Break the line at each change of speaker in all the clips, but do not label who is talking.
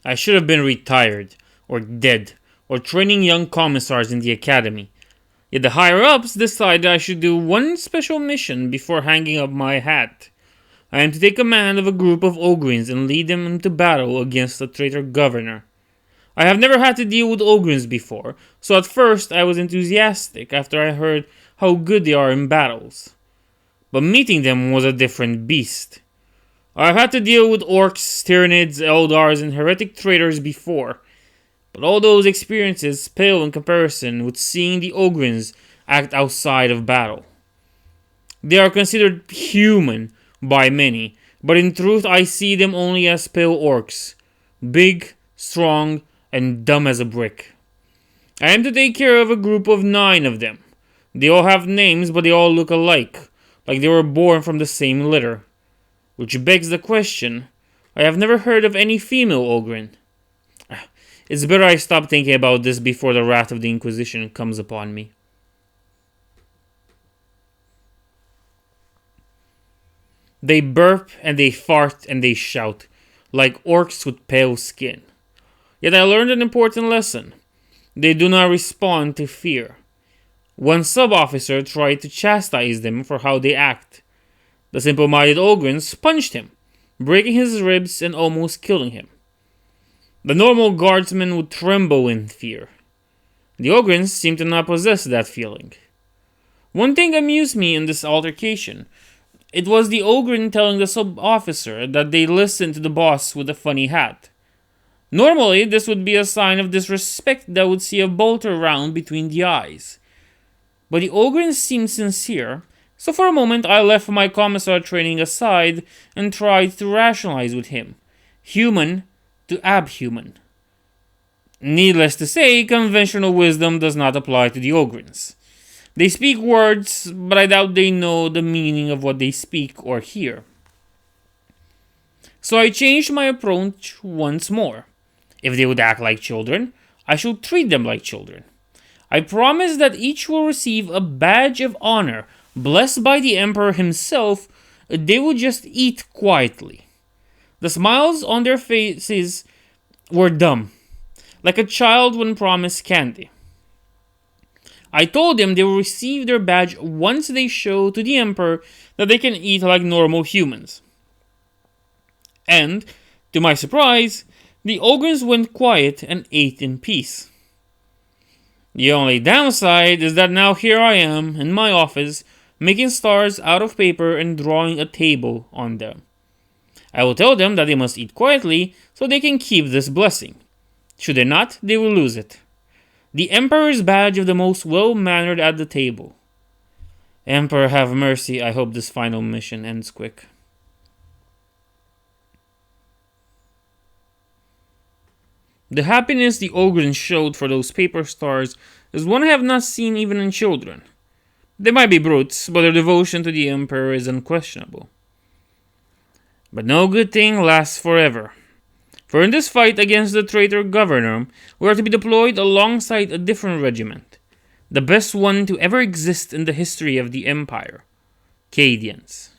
I should have been retired, or dead, or training young commissars in the academy. Yet the higher-ups decided I should do one special mission before hanging up my hat. I am to take command of a group of ogryns and lead them into battle against the traitor governor. I have never had to deal with ogryns before, so at first I was enthusiastic after I heard how good they are in battles. But meeting them was a different beast. I've had to deal with orcs, tyrannids, eldars, and heretic traitors before, but all those experiences pale in comparison with seeing the ogryns act outside of battle. They are considered human by many, but in truth I see them only as pale orcs, big, strong, and dumb as a brick. I am to take care of a group of 9 of them. They all have names, but they all look alike, like they were born from the same litter. Which begs the question, I have never heard of any female Ogryn. It's better I stop thinking about this before the wrath of the Inquisition comes upon me. They burp and they fart and they shout, like orcs with pale skin. Yet I learned an important lesson. They do not respond to fear. One sub-officer tried to chastise them for how they act. The simple-minded Ogryns punched him, breaking his ribs and almost killing him. The normal guardsmen would tremble in fear. The Ogryns seemed to not possess that feeling. One thing amused me in this altercation. It was the Ogryn telling the sub-officer that they listened to the boss with a funny hat. Normally, this would be a sign of disrespect that would see a bolter round between the eyes. But the Ogryn seemed sincere, so for a moment I left my Commissar training aside and tried to rationalize with him. Human to abhuman. Needless to say, conventional wisdom does not apply to the Ogryns. They speak words, but I doubt they know the meaning of what they speak or hear. So I changed my approach once more. If they would act like children, I should treat them like children. I promise that each will receive a badge of honor, blessed by the Emperor himself. They will just eat quietly. The smiles on their faces were dumb, like a child when promised candy. I told them they will receive their badge once they show to the Emperor that they can eat like normal humans. And, to my surprise, the Ogryns went quiet and ate in peace. The only downside is that now here I am in my office making stars out of paper and drawing a table on them. I will tell them that they must eat quietly so they can keep this blessing. Should they not, they will lose it. The Emperor's badge of the most well-mannered at the table. Emperor have mercy, I hope this final mission ends quick. The happiness the Ogryn showed for those paper stars is one I have not seen even in children. They might be brutes, but their devotion to the Emperor is unquestionable. But no good thing lasts forever. For in this fight against the traitor governor, we are to be deployed alongside a different regiment. The best one to ever exist in the history of the Empire. Cadians.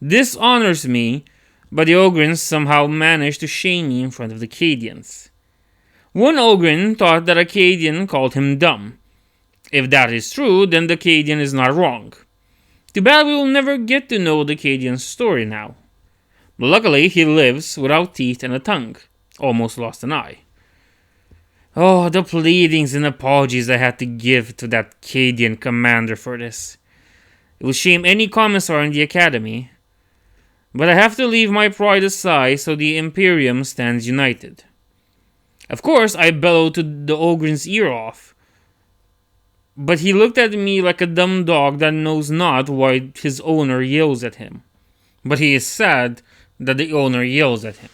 This honors me, but the Ogryns somehow managed to shame me in front of the Cadians. One Ogryn thought that a Cadian called him dumb. If that is true, then the Cadian is not wrong. Too bad we will never get to know the Cadian's story now. But luckily, he lives without teeth and a tongue. Almost lost an eye. Oh, the pleadings and apologies I had to give to that Cadian commander for this. It will shame any commissar in the academy. But I have to leave my pride aside so the Imperium stands united. Of course, I bellowed to the Ogryn's ear off. But he looked at me like a dumb dog that knows not why his owner yells at him. But he is sad that the owner yells at him.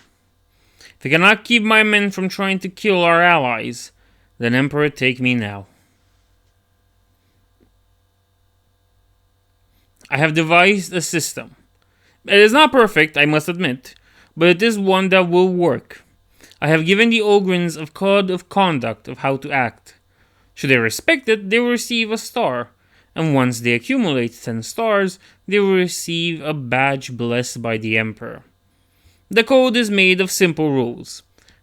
If I cannot keep my men from trying to kill our allies, then Emperor, take me now. I have devised a system. It is not perfect, I must admit, but it is one that will work. I have given the Ogryns a code of conduct of how to act. Should they respect it, they will receive a star, and once they accumulate 10 stars, they will receive a badge blessed by the Emperor. The code is made of simple rules.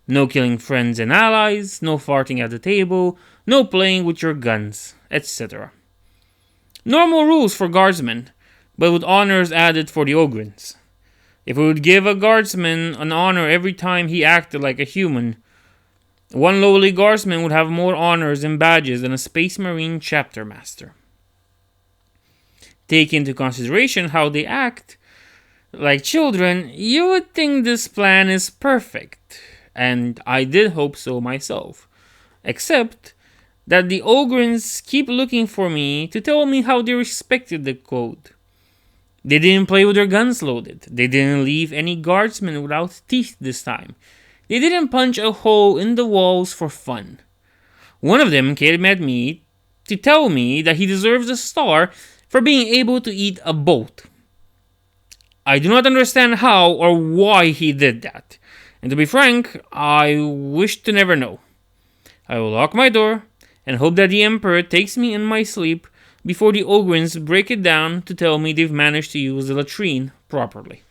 No killing friends and allies, no farting at the table, no playing with your guns, etc. Normal rules for guardsmen, but with honors added for the ogryns. If we would give a guardsman an honor every time he acted like a human, one lowly guardsman would have more honors and badges than a Space Marine chapter master. Take into consideration how they act like children, you would think this plan is perfect, and I did hope so myself. Except that the ogryns keep looking for me to tell me how they respected the code. They didn't play with their guns loaded. They didn't leave any guardsmen without teeth this time. They didn't punch a hole in the walls for fun. One of them came at me to tell me that he deserves a star for being able to eat a boat. I do not understand how or why he did that. And to be frank, I wish to never know. I will lock my door and hope that the Emperor takes me in my sleep before the ogryns break it down to tell me they've managed to use the latrine properly.